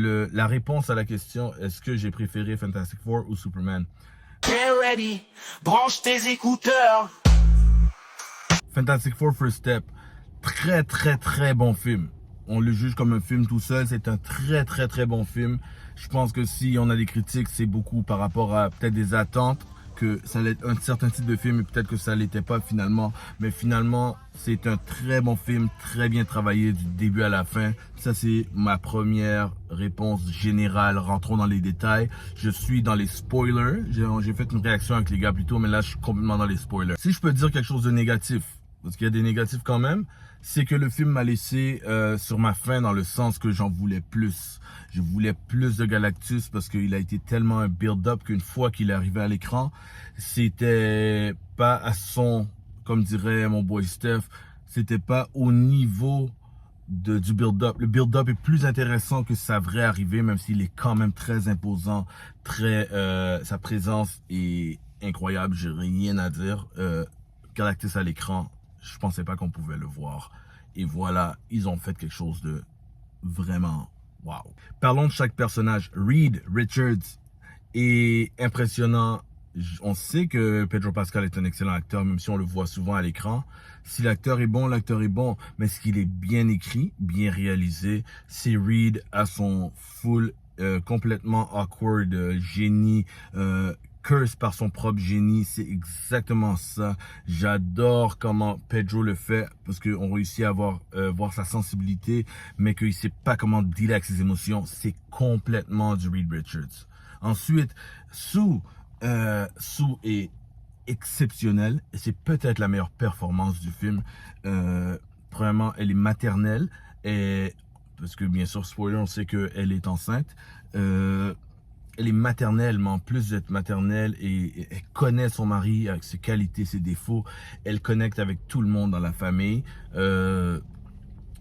La réponse à la question, est-ce que j'ai préféré Fantastic Four ou Superman? Get ready, branche tes écouteurs. Fantastic Four First Step, très très très bon film. On le juge comme un film tout seul, c'est un très très très bon film. Je pense que si on a des critiques, c'est beaucoup par rapport à peut-être des attentes, que ça allait être un certain type de film et peut-être que ça l'était pas finalement. Mais finalement, c'est un très bon film, très bien travaillé du début à la fin. Ça, c'est ma première réponse générale. Rentrons dans les détails. Je suis dans les spoilers. J'ai fait une réaction avec les gars plus tôt, mais là, je suis complètement dans les spoilers. Si je peux dire quelque chose de négatif, parce qu'il y a des négatifs quand même, c'est que le film m'a laissé sur ma faim dans le sens que j'en voulais plus. Je voulais plus de Galactus parce qu'il a été tellement un build-up qu'une fois qu'il est arrivé à l'écran, c'était pas à son, comme dirait mon boy Steph, c'était pas au niveau du build-up. Le build-up est plus intéressant que sa vraie arrivée, même s'il est quand même très imposant, sa présence est incroyable, j'ai rien à dire. Galactus à l'écran, je pensais pas qu'on pouvait le voir. Et voilà, ils ont fait quelque chose de vraiment wow. Parlons de chaque personnage. Reed Richards est impressionnant. On sait que Pedro Pascal est un excellent acteur, même si on le voit souvent à l'écran. Si l'acteur est bon, l'acteur est bon. Mais ce qu'il est bien écrit, bien réalisé, c'est Reed à son full, complètement awkward, génie, curse par son propre génie, c'est exactement ça. J'adore comment Pedro le fait parce qu'on réussit à voir sa sensibilité, mais qu'il sait pas comment dealer avec ses émotions. C'est complètement du Reed Richards. Ensuite, Sue est exceptionnelle et c'est peut-être la meilleure performance du film. Premièrement, elle est maternelle et parce que bien sûr, spoiler, on sait qu'elle est enceinte. Elle est maternelle, mais en plus d'être maternelle, et elle connaît son mari avec ses qualités, ses défauts. Elle connecte avec tout le monde dans la famille.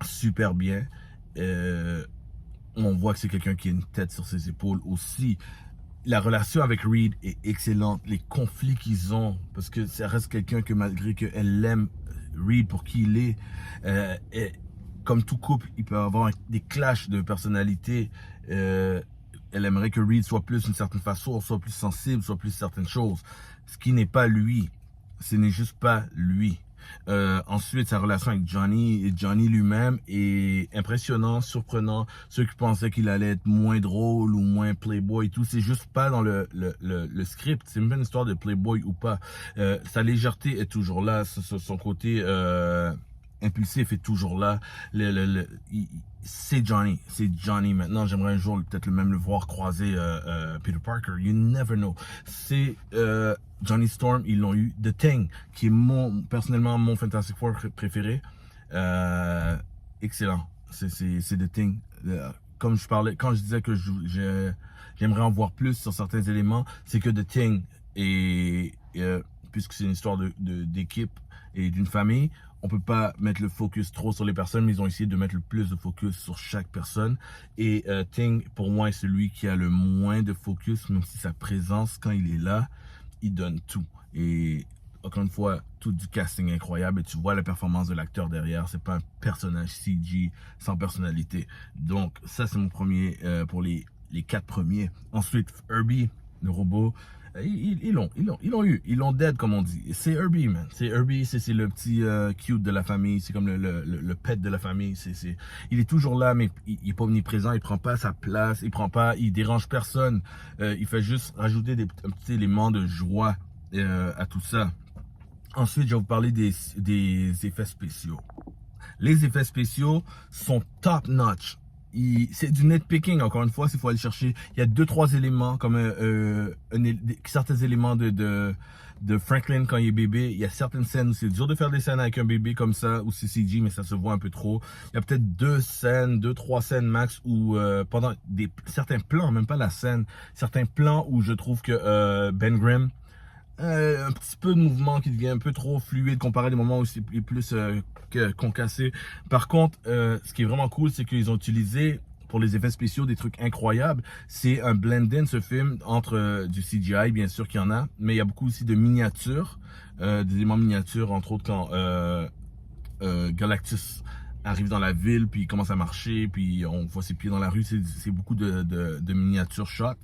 Super bien. On voit que c'est quelqu'un qui a une tête sur ses épaules aussi. La relation avec Reed est excellente. Les conflits qu'ils ont, parce que ça reste quelqu'un que malgré qu'elle l'aime, Reed pour qui il est, comme tout couple, il peut avoir des clashs de personnalité. Elle aimerait que Reed soit plus d'une certaine façon, soit plus sensible, soit plus certaines choses. Ce qui n'est pas lui. Ce n'est juste pas lui. Ensuite, sa relation avec Johnny et Johnny lui-même est impressionnant, surprenant. Ceux qui pensaient qu'il allait être moins drôle ou moins playboy et tout, c'est juste pas dans le script. C'est même pas une histoire de playboy ou pas. Sa légèreté est toujours là. Son côté impulsif est toujours là. C'est Johnny maintenant. J'aimerais un jour peut-être même le voir croiser Peter Parker. You never know. C'est Johnny Storm. Ils l'ont eu. The Thing, qui est personnellement mon Fantastic Four préféré. Excellent. C'est The Thing. Comme je parlais, quand je disais que j'aimerais en voir plus sur certains éléments, c'est que The Thing puisque c'est une histoire d'équipe et d'une famille, on peut pas mettre le focus trop sur les personnes, mais ils ont essayé de mettre le plus de focus sur chaque personne. Et Thing, pour moi, est celui qui a le moins de focus, même si sa présence, quand il est là, il donne tout. Et encore une fois, tout du casting incroyable. Et tu vois la performance de l'acteur derrière. C'est pas un personnage CG sans personnalité. Donc, ça, c'est mon premier pour les 4 premiers. Ensuite, Herbie, le robot. Ils l'ont eu. Ils l'ont dead, comme on dit. C'est Herbie, man. C'est Herbie, c'est le petit cute de la famille. C'est comme le pet de la famille. Il est toujours là, mais il est pas omniprésent. Il prend pas sa place. Il dérange personne. Il fait juste rajouter un petit élément de joie à tout ça. Ensuite, je vais vous parler des effets spéciaux. Les effets spéciaux sont top notch. C'est du nitpicking, encore une fois, s'il faut aller chercher. Il y a 2-3 éléments, comme certains éléments de Franklin quand il est bébé. Il y a certaines scènes où c'est dur de faire des scènes avec un bébé comme ça, ou c'est CG, mais ça se voit un peu trop. Il y a peut-être 2-3 scènes max où pendant certains plans, même pas la scène, certains plans où je trouve que Ben Grimm, un petit peu de mouvement qui devient un peu trop fluide comparé à des moments où c'est plus concassé. Par contre, ce qui est vraiment cool, c'est qu'ils ont utilisé pour les effets spéciaux des trucs incroyables. C'est un blend-in, ce film, entre du CGI, bien sûr qu'il y en a, mais il y a beaucoup aussi de miniatures, des éléments miniatures, entre autres quand Galactus arrive dans la ville, puis il commence à marcher, puis on voit ses pieds dans la rue. C'est beaucoup de miniatures shots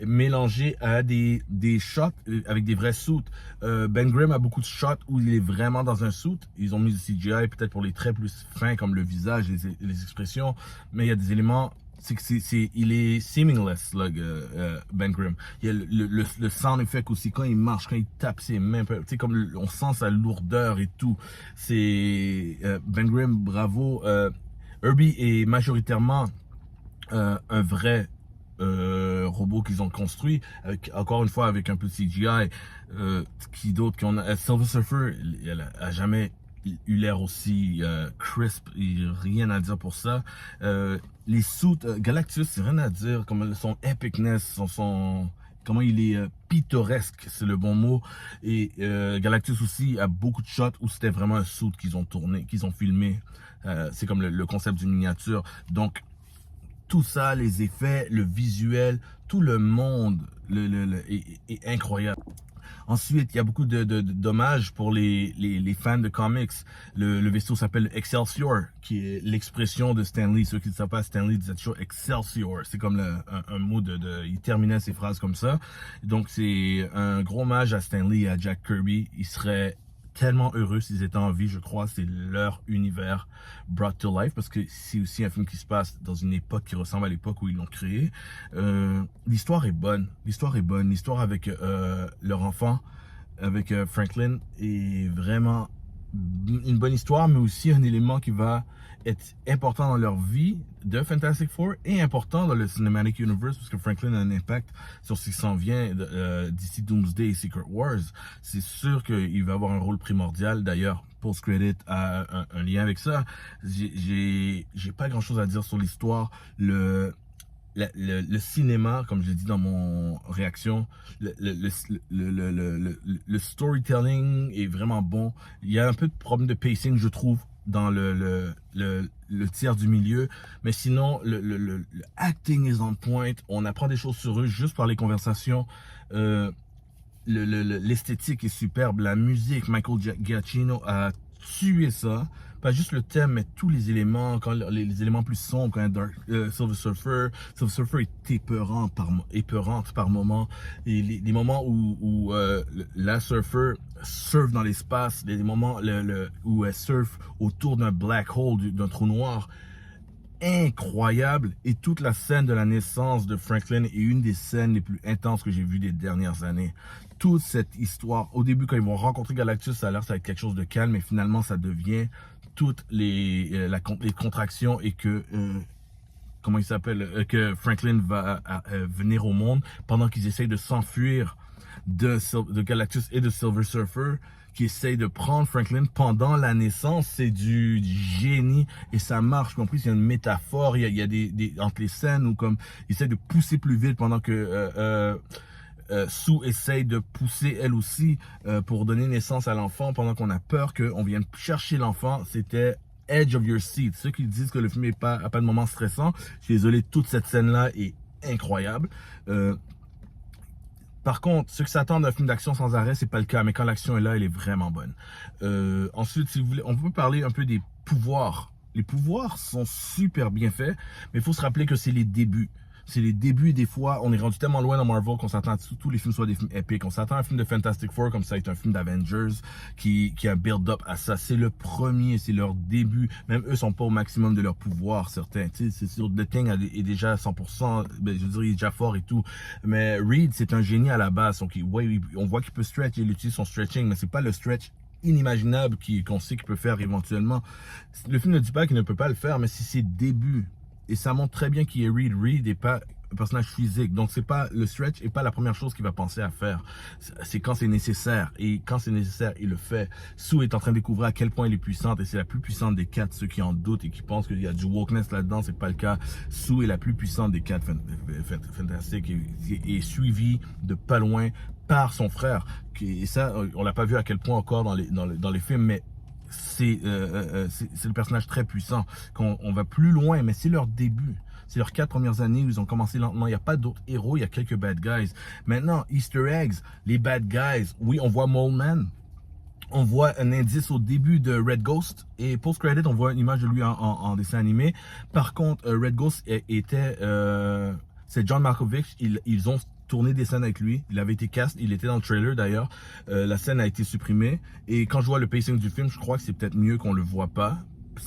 mélangés à des shots avec des vrais suits. Ben Grimm a beaucoup de shots où il est vraiment dans un suit. Ils ont mis du CGI peut-être pour les traits plus fins comme le visage, les expressions, mais il y a des éléments. Il est seamless, là, Ben Grimm. Il y a le sound effect aussi, quand il marche, quand il tape ses mains, tu sais, comme on sent sa lourdeur et tout. C'est Ben Grimm, bravo. Herbie est majoritairement un vrai robot qu'ils ont construit, avec, encore une fois avec un peu de CGI. Qui d'autre qu'on a? Silver Surfer, elle a jamais eu l'air aussi crisp, rien à dire pour ça. Les suits, Galactus, c'est rien à dire, comme son epicness, comment il est pittoresque, c'est le bon mot. Et Galactus aussi a beaucoup de shots où c'était vraiment un suit qu'ils ont tourné, qu'ils ont filmé. C'est comme le concept d'une miniature. Donc, tout ça, les effets, le visuel, tout le monde est incroyable. Ensuite, il y a beaucoup d'hommages pour les fans de comics. Le vaisseau s'appelle Excelsior, qui est l'expression de Stan Lee. Ceux qui ne savent pas, Stan Lee disait toujours Excelsior. C'est comme un mot il terminait ses phrases comme ça. Donc, c'est un gros hommage à Stan Lee et à Jack Kirby. Il serait tellement heureux s'ils étaient en vie, je crois. C'est leur univers brought to life, parce que c'est aussi un film qui se passe dans une époque qui ressemble à l'époque où ils l'ont créé. L'histoire est bonne. L'histoire avec leur enfant, avec Franklin, est vraiment une bonne histoire, mais aussi un élément qui va être important dans leur vie de Fantastic Four et important dans le Cinematic Universe, parce que Franklin a un impact sur ce qui s'en vient d'ici Doomsday et Secret Wars. C'est sûr qu'il va avoir un rôle primordial. D'ailleurs, post-credit a un lien avec ça. J'ai pas grand-chose à dire sur l'histoire. Le cinéma, comme je l'ai dit dans mon réaction, le storytelling est vraiment bon. Il y a un peu de problème de pacing, je trouve, dans le tiers du milieu, mais sinon le acting is on point. On apprend des choses sur eux juste par les conversations. L'esthétique est superbe, la musique, Michael Giacchino a tué ça. Pas juste le thème, mais tous les éléments, quand les éléments plus sombres, quand Silver Surfer est épeurante par moments. Et les moments où la Surfer surfe dans l'espace, les moments où elle surfe autour d'un black hole, d'un trou noir, incroyable. Et toute la scène de la naissance de Franklin est une des scènes les plus intenses que j'ai vues des dernières années. Toute cette histoire, au début quand ils vont rencontrer Galactus, ça a l'air ça va être quelque chose de calme, mais finalement ça devient toutes les contractions, et que comment il s'appelle, que Franklin va venir au monde pendant qu'ils essayent de s'enfuir de Galactus et de Silver Surfer, qui essaye de prendre Franklin pendant la naissance. C'est du génie et ça marche. En plus, il y a une métaphore, il y a des entre les scènes où comme il essaie de pousser plus vite pendant que Sue essaye de pousser elle aussi pour donner naissance à l'enfant, pendant qu'on a peur qu'on vienne chercher l'enfant. C'était edge of your seat. Ceux qui disent que le film a pas de moment stressant, je suis désolé, toute cette scène-là est incroyable. Par contre, ceux qui s'attendent à un film d'action sans arrêt, c'est pas le cas, mais quand l'action est là, elle est vraiment bonne. Ensuite, si vous voulez, on peut parler un peu des pouvoirs. Les pouvoirs sont super bien faits, mais il faut se rappeler que c'est les débuts. C'est les débuts, et des fois, on est rendu tellement loin dans Marvel qu'on s'attend à ce que tous les films soient des films épiques. On s'attend à un film de Fantastic Four comme ça va être un film d'Avengers qui a un build-up à ça. C'est le premier, c'est leur début. Même eux sont pas au maximum de leur pouvoir, certains. Tu sais, c'est sûr, The Thing est déjà à 100%, ben, je veux dire, il est déjà fort et tout. Mais Reed, c'est un génie à la base. Donc, ouais, on voit qu'il peut stretch, il utilise son stretching, mais c'est pas le stretch inimaginable qu'on sait qu'il peut faire éventuellement. Le film ne dit pas qu'il ne peut pas le faire, mais c'est ses débuts. Et ça montre très bien qu'il est Reed. Reed n'est pas un personnage physique. Donc, c'est pas le stretch n'est pas la première chose qu'il va penser à faire. C'est quand c'est nécessaire. Et quand c'est nécessaire, il le fait. Sue est en train de découvrir à quel point elle est puissante. Et c'est la plus puissante des quatre. Ceux qui en doutent et qui pensent qu'il y a du wokeness là-dedans, c'est pas le cas. Sue est la plus puissante des quatre fantastiques et suivie de pas loin par son frère. Et ça, on l'a pas vu à quel point encore dans les films, mais c'est le personnage très puissant. On va plus loin, mais c'est leur début. C'est leurs 4 premières années où ils ont commencé lentement. Il n'y a pas d'autres héros, il y a quelques bad guys. Maintenant, Easter eggs, les bad guys. Oui, on voit Mole Man. On voit un indice au début de Red Ghost et post-credit, on voit une image de lui en dessin animé. Par contre, Red Ghost c'est John Malkovich. Ils ont tourné des scènes avec lui. Il avait été cast, il était dans le trailer d'ailleurs. La scène a été supprimée. Et quand je vois le pacing du film, je crois que c'est peut-être mieux qu'on le voit pas.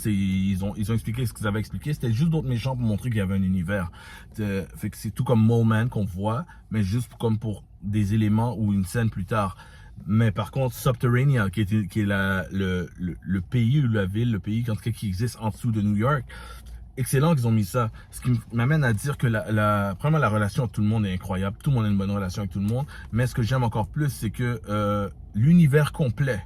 Ils ont expliqué ce qu'ils avaient expliqué. C'était juste d'autres méchants pour montrer qu'il y avait un univers. Fait que c'est tout comme Mole Man qu'on voit, mais juste comme pour des éléments ou une scène plus tard. Mais par contre, Subterranea, qui est le pays ou la ville, le pays en tout cas qui existe en dessous de New York, excellent qu'ils ont mis ça. Ce qui m'amène à dire que premièrement, la relation avec tout le monde est incroyable. Tout le monde a une bonne relation avec tout le monde. Mais ce que j'aime encore plus, c'est que l'univers complet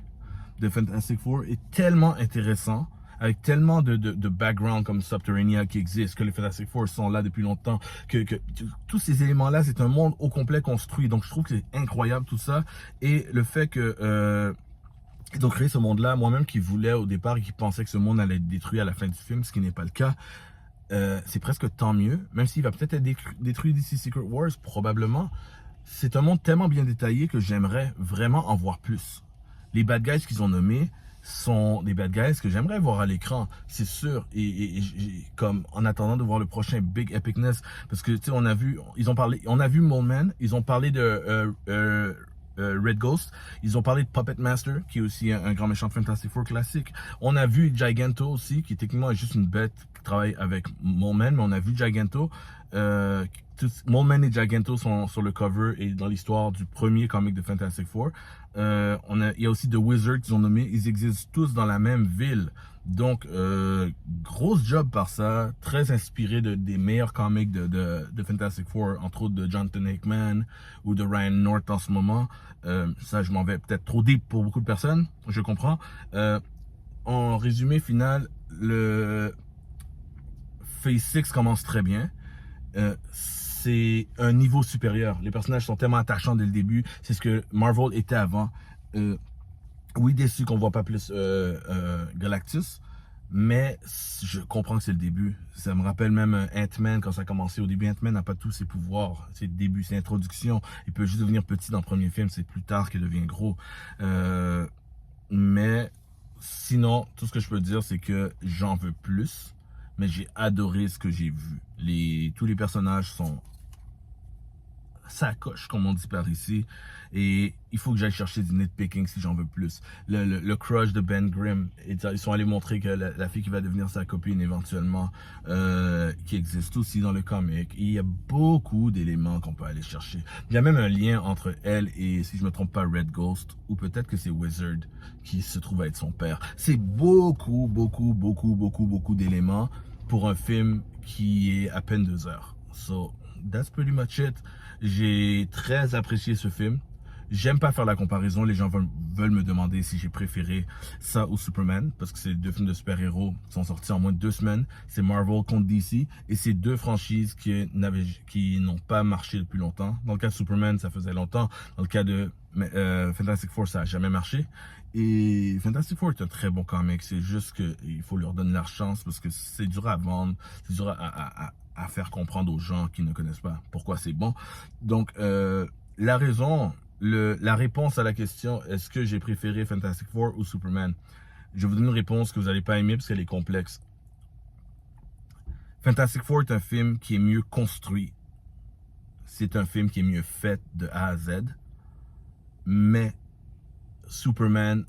de Fantastic Four est tellement intéressant, avec tellement de background comme Subterranea qui existe, que les Fantastic Four sont là depuis longtemps, que tous ces éléments-là, c'est un monde au complet construit. Donc je trouve que c'est incroyable tout ça. Et le fait que ils ont créé ce monde-là, moi-même qui voulais au départ et qui pensais que ce monde allait être détruit à la fin du film, ce qui n'est pas le cas, c'est presque tant mieux, même s'il va peut-être être détruit d'ici Secret Wars, probablement. C'est un monde tellement bien détaillé que j'aimerais vraiment en voir plus. Les bad guys qu'ils ont nommés sont des bad guys que j'aimerais voir à l'écran, c'est sûr. Et comme en attendant de voir le prochain Big Epicness, parce que tu sais, on a vu Mole Man, ils ont parlé de Red Ghost, ils ont parlé de Puppet Master, qui est aussi un grand méchant de Fantastic Four classique. On a vu Giganto aussi, qui techniquement est juste une bête qui travaille avec Mole Man, mais on a vu Giganto. Mole Man et Giganto sont sur le cover et dans l'histoire du premier comic de Fantastic Four. Il y a aussi The Wizard qu'ils ont nommé. Ils existent tous dans la même ville. Donc, grosse job par ça. Très inspiré des meilleurs comics de Fantastic Four, entre autres de Jonathan Hickman ou de Ryan North en ce moment. Ça, je m'en vais peut-être trop deep pour beaucoup de personnes. Je comprends. En résumé final, le Phase 6 commence très bien. C'est un niveau supérieur. Les personnages sont tellement attachants dès le début. C'est ce que Marvel était avant. Oui, déçu qu'on voit pas plus Galactus, mais je comprends que c'est le début. Ça me rappelle même Ant-Man quand ça a commencé. Au début, Ant-Man n'a pas tous ses pouvoirs. C'est le début, c'est l'introduction. Il peut juste devenir petit dans le premier film. C'est plus tard qu'il devient gros. Mais sinon, tout ce que je peux dire, c'est que j'en veux plus. Mais j'ai adoré ce que j'ai vu. Tous les personnages sont sacoche, comme on dit par ici. Et il faut que j'aille chercher du nitpicking si j'en veux plus. Le crush de Ben Grimm, ils sont allés montrer que la fille qui va devenir sa copine éventuellement, qui existe aussi dans le comic. Et il y a beaucoup d'éléments qu'on peut aller chercher. Il y a même un lien entre elle et, si je me trompe pas, Red Ghost, ou peut-être que c'est Wizard qui se trouve à être son père. C'est beaucoup d'éléments pour un film qui est à peine 2 heures. So, that's pretty much it. J'ai très apprécié ce film. J'aime pas faire la comparaison. Les gens veulent me demander si j'ai préféré ça ou Superman, parce que c'est 2 films de super-héros qui sont sortis en moins de 2 semaines. C'est Marvel contre DC, et c'est 2 franchises qui n'ont pas marché depuis longtemps. Dans le cas de Superman, ça faisait longtemps. Dans le cas de Fantastic Four, ça a jamais marché. Et Fantastic Four est un très bon comic. C'est juste qu'il faut leur donner leur chance, parce que c'est dur à vendre, c'est dur à faire comprendre aux gens qui ne connaissent pas pourquoi c'est bon. Donc, la réponse à la question, est-ce que j'ai préféré Fantastic Four ou Superman? Je vous donne une réponse que vous n'allez pas aimer parce qu'elle est complexe. Fantastic Four est un film qui est mieux construit. C'est un film qui est mieux fait de A à Z. Mais Superman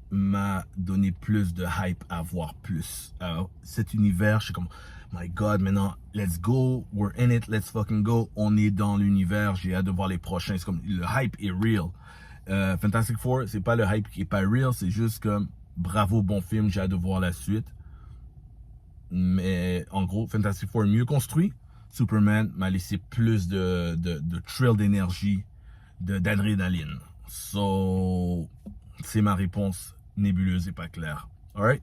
m'a donné plus de hype à voir plus. Cet univers, je suis comme, my God, maintenant, let's go, we're in it, let's fucking go. On est dans l'univers, j'ai hâte de voir les prochains. C'est comme, le hype est real. Fantastic Four, c'est pas le hype qui est pas real, c'est juste comme, bravo, bon film, j'ai hâte de voir la suite. Mais en gros, Fantastic Four est mieux construit. Superman m'a laissé plus de thrill d'énergie, d'adrénaline. So, c'est ma réponse nébuleuse et pas claire. Alright?